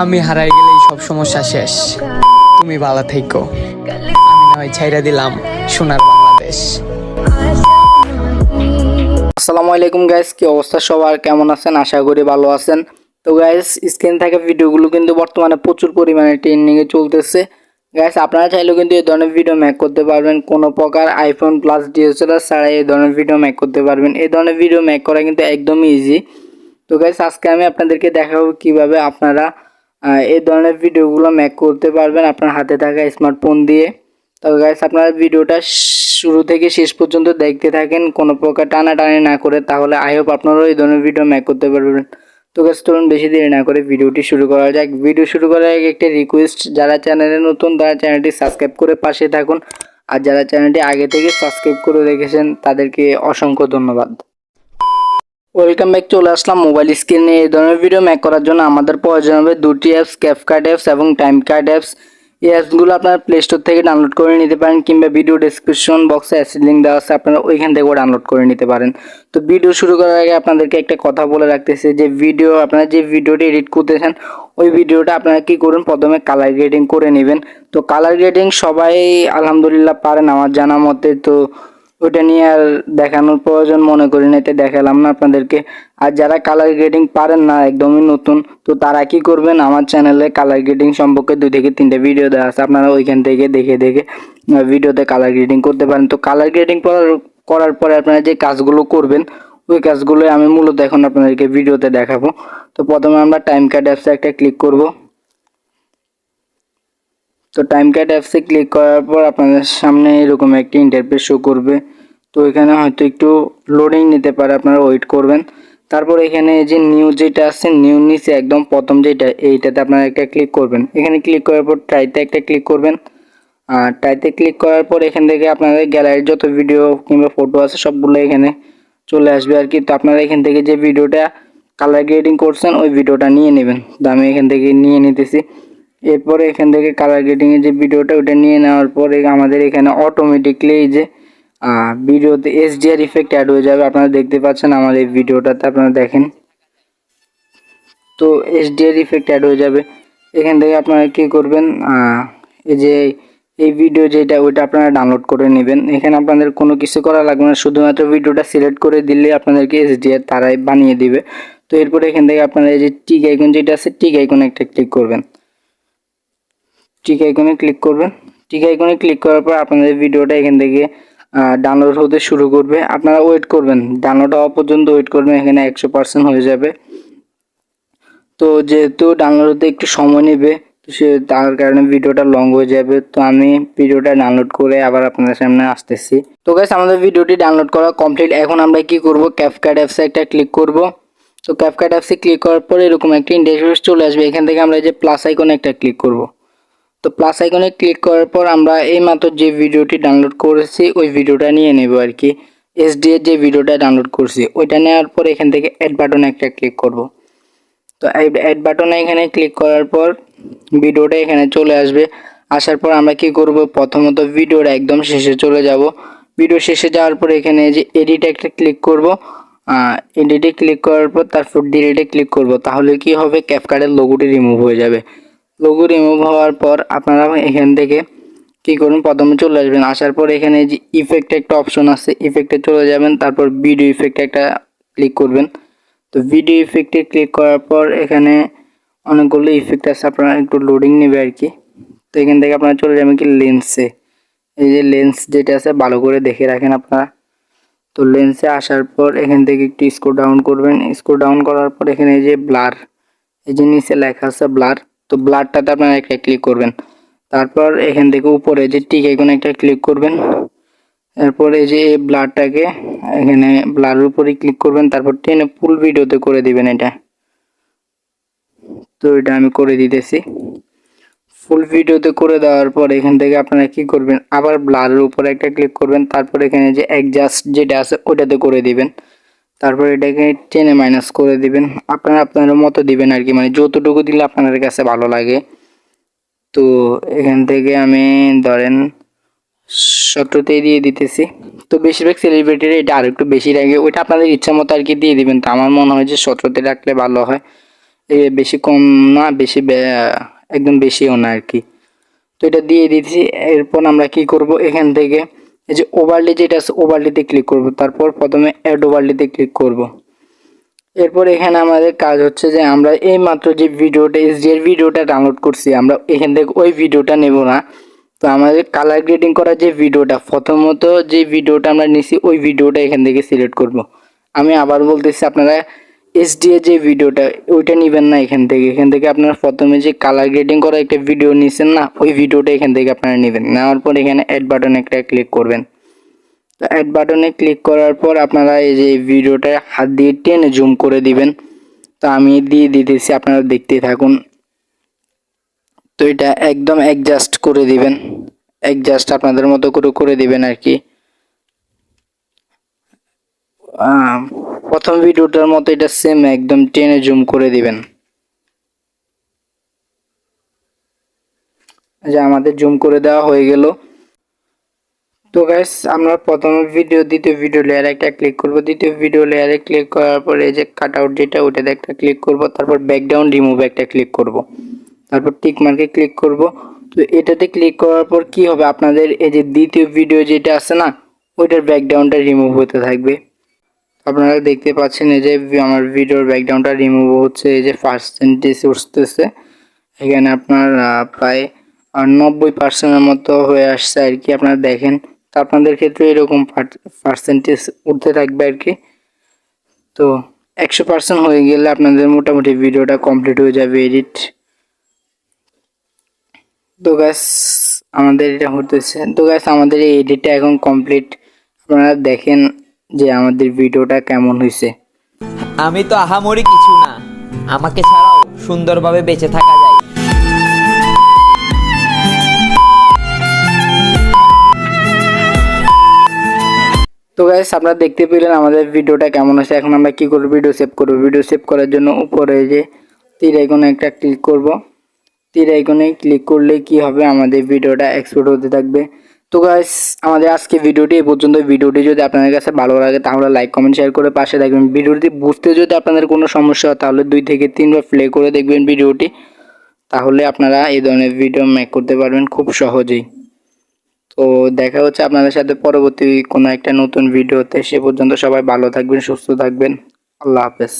আমি হারাই গেলেই সব সমস্যা শেষ, তুমি ভালো থেকো। আমি না হয় ছাইরা দিলাম সোনার বাংলাদেশ। আসসালামু আলাইকুম গাইস, কি অবস্থা সবার, কেমন আছেন? আশা করি ভালো আছেন। তো গাইস, স্ক্রিন থেকে ভিডিওগুলো কিন্তু বর্তমানে প্রচুর পরিমাণে ট্রেন্ডিং এ চলতেছে। গাইস, আপনারা চাইলেও কিন্তু এই ধরনের ভিডিও মেক করতে পারবেন, কোনো প্রকার আইফোন প্লাস ডিএসএলআর ছাড়াই এই ধরনের ভিডিও মেক করতে পারবেন। এই ধরনের ভিডিও মেক করা কিন্তু একদমই ইজি। তো গাইস, আজকে আমি আপনাদেরকে দেখাবো কিভাবে আপনারা এই ধরনের ভিডিওগুলো মেক করতে পারবেন আপনার হাতে থাকা স্মার্টফোন দিয়ে। তো গাইস, আপনারা ভিডিওটা শুরু থেকে শেষ পর্যন্ত দেখতে থাকেন, কোনো প্রকার টানাটানি না করে, তাহলে আই হোপ আপনারাও এই ধরনের ভিডিও মেক করতে পারবেন। তো গাইস, চলুন বেশি দেরি না করে ভিডিওটি শুরু করা যাক। ভিডিও শুরু করার আগে একটা রিকোয়েস্ট, যারা চ্যানেলে নতুন তারা চ্যানেলটি সাবস্ক্রাইব করে পাশে থাকুন, আর যারা চ্যানেলটি আগে থেকে সাবস্ক্রাইব করে রেখেছেন তাদেরকে অসংখ্য ধন্যবাদ। ওয়েলকাম ব্যাক, চলে আসলাম মোবাইল স্ক্রিনে। এই ধরনের ভিডিও মেক করার জন্য আমাদের প্রয়োজন হবে দুটি অ্যাপস, ক্যাপকাট অ্যাপস এবং টাইমকাট অ্যাপস। এই অ্যাপসগুলো আপনারা প্লে স্টোর থেকে ডাউনলোড করে নিতে পারেন, কিংবা ভিডিও ডেসক্রিপশন বক্সে অ্যাপসের লিঙ্ক দেওয়া আছে, আপনারা ওইখান থেকেও ডাউনলোড করে নিতে পারেন। তো ভিডিও শুরু করার আগে আপনাদেরকে একটা কথা বলে রাখতেছি, যে আপনারা যে ভিডিওটি এডিট করতেছেন ওই ভিডিওটা আপনারা কি করুন, প্রথমে কালার গ্রেডিং করে নেবেন। তো কালার গ্রেডিং সবাই আলহামদুলিল্লাহ পারেন আমার জানা মতে, তো ওটা নিয়ে আর দেখানোর প্রয়োজন মনে করি না, এতে দেখালাম না আপনাদেরকে। আর যারা কালার গ্রেডিং পারেন না, একদমই নতুন, তো তারা কি করবেন, আমার চ্যানেলে কালার গ্রেডিং সম্পর্কে 2 থেকে 3টা ভিডিও দেওয়া আছে, আপনারা ওইখান থেকে দেখে ভিডিওতে কালার গ্রেডিং করতে পারেন। তো কালার গ্রেডিং করার পরে আপনারা যে কাজগুলো করবেন ওই কাজগুলো আমি মূলত এখন আপনাদেরকে ভিডিওতে দেখাবো। তো প্রথমে আমরা টাইমকাট অ্যাপসে একটা ক্লিক করব। তো টাইমকাট অ্যাপসে ক্লিক করার পর আপনাদের সামনে এরকম একটি ইন্টারফেস শো করবে। তো এখানে হয়তো একটু লোডিং নিতে পারে, আপনারা ওয়েট করবেন। তারপর এখানে যে নিউ যেটা আছে, নিউ নিচে একদম প্রথম যেটা, এইটাতে আপনারা একটা ক্লিক করবেন। এখানে ক্লিক করার পর ট্রাইতে একটা ক্লিক করবেন। আর ট্রাইতে ক্লিক করার পর এখান থেকে আপনাদের গ্যালারির যত ভিডিও কিংবা ফটো আছে সবগুলো এখানে চলে আসবে আর কি। তো আপনারা এখান থেকে যে ভিডিওটা কালার গ্রেডিং করছেন ওই ভিডিওটা নিয়ে নেবেন। তো আমি এখান থেকে নিয়ে নিতেছি। এরপরে এখান থেকে কালার গ্রেডিংয়ের যে ভিডিওটা ওটা নিয়ে নেওয়ার পরে আমাদের এখানে অটোমেটিকলি এই যে ভিডিওতে এইচডিআর ইফেক্ট অ্যাড হয়ে যাবে। আপনারা দেখতে পাচ্ছেন আমার এই ভিডিওটাতে, আপনারা দেখেন। তো এইচডিআর ইফেক্ট অ্যাড হয়ে যাবে। এখান থেকে আপনারা কী করবেন, এই যে এই ভিডিও যেটা ওইটা আপনারা ডাউনলোড করে নেবেন। এখানে আপনাদের কোনো কিছু করা লাগবে না, শুধুমাত্র ভিডিওটা সিলেক্ট করে দিলে আপনাদেরকে এইচডিআর তারাই বানিয়ে দিবে। তো এরপরে এখান থেকে আপনারা এই যে টিক আইকন যেটা আছে, টিক আইকনে একটা ক্লিক করবেন। টিক আইকনে ক্লিক করবেন। টিক আইকনে ক্লিক করার পর আপনাদের ভিডিওটা এখান থেকে ডাউনলোড হতে শুরু করবে। আপনারা ওয়েট করবেন, ডাউনলোড হওয়া পর্যন্ত ওয়েট করবেন, এখানে 100% হয়ে যাবে। তো যেহেতু ডাউনলোড হতে একটু সময় নেবে, তো তার কারণে ভিডিওটা লং হয়ে যাবে। তো আমি ভিডিওটা ডাউনলোড করে আবার আপনাদের সামনে আসতেছি। তো গাইস, আমাদের ভিডিওটি ডাউনলোড করা কমপ্লিট। এখন আমরা কি করব, ক্যাপকাট অ্যাপসে একটা ক্লিক করব। তো ক্যাপকাট অ্যাপসে ক্লিক করার পর এরকম একটা ইন্টারফেস চলে আসবে। এখান থেকে আমরা এই যে প্লাস আইকনে একটা ক্লিক করব। তো প্লাস আইকনে ক্লিক করার পর আমরা এইমাত্র যে ভিডিওটি ডাউনলোড করেছি ওই ভিডিওটা নিয়ে নেব আর কি। এইচডি এর যে ভিডিওটা ডাউনলোড করছি ওইটা নেওয়ার পর এখান থেকে অ্যাড বাটনে একটা ক্লিক করব। তো অ্যাড বাটনে এখানে ক্লিক করার পর ভিডিওটা এখানে চলে আসবে। আসার পর আমরা কি করব, প্রথমত ভিডিওর একদম শেষে চলে যাব। ভিডিও শেষে যাওয়ার পর এখানে যে এডিটে একটা ক্লিক করব। এডিটে ক্লিক করার পর তারপর ডিলিটে ক্লিক করব। তাহলে কি হবে, ক্যাপকাটের লোগোটি রিমুভ হয়ে যাবে। লোগো রিমুভ হওয়ার পর আপনারা এখান থেকে কী করুন, প্রথমে চলে আসবেন। আসার পর এখানে যে ইফেক্ট একটা অপশন আছে, ইফেক্টে চলে যাবেন। তারপর ভিডিও ইফেক্টে একটা ক্লিক করবেন। তো ভিডিও ইফেক্টে ক্লিক করার পর এখানে অনেকগুলো ইফেক্ট আছে, আপনারা একটু লোডিং নেবে আর কি। তো এখান থেকে আপনারা চলে যাবেন কি লেন্সে। এই যে লেন্স যেটা আছে ভালো করে দেখে রাখেন আপনারা। তো লেন্সে আসার পর এখান থেকে একটু স্ক্রল ডাউন করবেন। স্ক্রল ডাউন করার পর এখানে এই যে ব্লার, এই যে নিচে লেখা আছে ব্লার, তো ব্লারটাতে আপনারা একটা ক্লিক করবেন। তারপর এখান থেকে উপরে যে টিক আইকনে একটা ক্লিক করবেন। এরপর এই যে এই ব্লারটাকে এখানে ব্লারের উপরে ক্লিক করবেন, তারপর টেনে ফুল ভিডিওতে করে দিবেন এটা। তো এটা আমি করে দিতেছি। ফুল ভিডিওতে করে দেওয়ার পর এখান থেকে আপনারা কি করবেন, আবার ব্লারের উপরে একটা ক্লিক করবেন। তারপর এখানে যে অ্যাডজাস্ট যেটা আছে ওটাতে করে দিবেন। তারপর এটাকে টেনে মাইনাস করে দিবেন, আপনারা আপনার মতো দিবেন আর কি, মানে যতটুকু দিলে আপনাদের কাছে ভালো লাগে। তো এখান থেকে আমি ধরেন 17তেই দিয়ে দিতেছি। তো বেশিরভাগ সেলিব্রিটির এটা আর একটু বেশি লাগে, ওইটা আপনাদের ইচ্ছা মতো আর কি দিয়ে দিবেন। তো আমার মনে হয় যে 17তে রাখলে ভালো হয়। বেশি কম না, বেশি একদম বেশিও না আর কি। তো এটা দিয়ে দিচ্ছি। এরপর আমরা কি করব, এখান থেকে এই যে ওভারলে যেটা আছে ওভারলেতে ক্লিক করব, তারপর প্রথমে অ্যাড ওভারলেতে ক্লিক করব। এরপর এখানে আমাদের কাজ হচ্ছে যে আমরা এই মাত্র যে ভিডিওটা এইচডিআর ভিডিওটা ডাউনলোড করছি, আমরা এখান থেকে ওই ভিডিওটা নেব না। তো আমাদের কালার গ্রেডিং করা যে ভিডিওটা, প্রথমত যে ভিডিওটা আমরা নিছি ওই ভিডিওটা এখান থেকে সিলেক্ট করব। আমি আবার বলতেছি, আপনারা এইচডিআর যে ভিডিওটা ওইটা নেবেন না এখান থেকে আপনারা প্রথমে যে কালার গ্রেডিং করা একটা ভিডিও নিছেন না, ওই ভিডিওটা এখান থেকে আপনারা নেবেন। নেওয়ার পর এখানে অ্যাড বাটনে একটা ক্লিক করবেন। তো অ্যাড বাটনে ক্লিক করার পর আপনারা এই যে ভিডিওটা হাত দিয়ে টেনে জুম করে দিবেন। তো আমি দিয়ে দিতেছি, আপনারা দেখতেই থাকুন। তো এটা একদম অ্যাডজাস্ট করে দিবেন, অ্যাডজাস্ট আপনাদের মতো করে দিবেন আর কি। প্রথম ভিডিওটার মতো এটা সেম একদম টেনে জুম করে দিবেন। যে আমাদের জুম করে দেওয়া হয়ে গেল। তো গাইস আমরা প্রথম ভিডিও দ্বিতীয় ভিডিও লেয়ারে একটা ক্লিক করব। দ্বিতীয় ভিডিও লেয়ারে ক্লিক করার পরে এই যে কাট আউট যেটা ওটাতে একটা ক্লিক করব, তারপর ব্যাকগ্রাউন্ড রিমুভ একটা ক্লিক করব, তারপর টিক মার্কে ক্লিক করব। তো এটাতে ক্লিক করার পর কি হবে, আপনাদের এই যে দ্বিতীয় ভিডিও যেটা আছে না ওইটার ব্যাকগ্রাউন্ডটা রিমুভ হতে থাকবে। আপনারা দেখতে পাচ্ছেন এই যে আমার ভিডিওর ব্যাকগ্রাউন্ডটা রিমুভ হচ্ছে, এই যে পার্সেন্টেজ উঠতেছে এখানে আপনার প্রায় 90% মতো হয়ে আসছে আর কি। আপনারা দেখেন, তো আপনাদের ক্ষেত্রে এরকম পার্সেন্টেজ উঠতে থাকবে আর কি। তো 100% হয়ে গেলে আপনাদের মোটামুটি ভিডিওটা কমপ্লিট হয়ে যাবে এডিট। তো গাইস আমাদের এটা হতেছে, তো গাইস আমাদের এই এডিটটা এখন কমপ্লিট। আপনারা দেখেন যে আমাদের ভিডিওটা কেমন হয়েছে। আমি তো আহামরি কিছু না, আমাকে ছাড়াও সুন্দরভাবে বেঁচে থাকা যায়। তো গাইস আপনারা দেখতে পেলেন আমাদের ভিডিওটা কেমন হয়েছে। এখন আমরা কি করব, ভিডিও সেভ করব। ভিডিও সেভ করার জন্য উপরে যে তীর আইকনে একটা ক্লিক করব। তীর আইকনে ক্লিক করলে কি হবে, আমাদের ভিডিওটা এক্সপোর্ট হতে থাকবে। তো গাইস আমাদের আজকে ভিডিওটি এই পর্যন্ত। ভিডিওটি যদি আপনাদের কাছে ভালো লাগে তাহলে লাইক কমেন্ট শেয়ার করে পাশে থাকবেন। ভিডিওটি বুঝতে যদি আপনাদের কোনো সমস্যা হয় তাহলে 2 থেকে 3 বার প্লে করে দেখবেন ভিডিওটি, তাহলে আপনারা এই ধরনের ভিডিও মেক করতে পারবেন খুব সহজেই। তো দেখা হচ্ছে আপনাদের সাথে পরবর্তী কোনো একটা নতুন ভিডিওতে। সে পর্যন্ত সবাই ভালো থাকবেন, সুস্থ থাকবেন। আল্লাহ হাফেজ।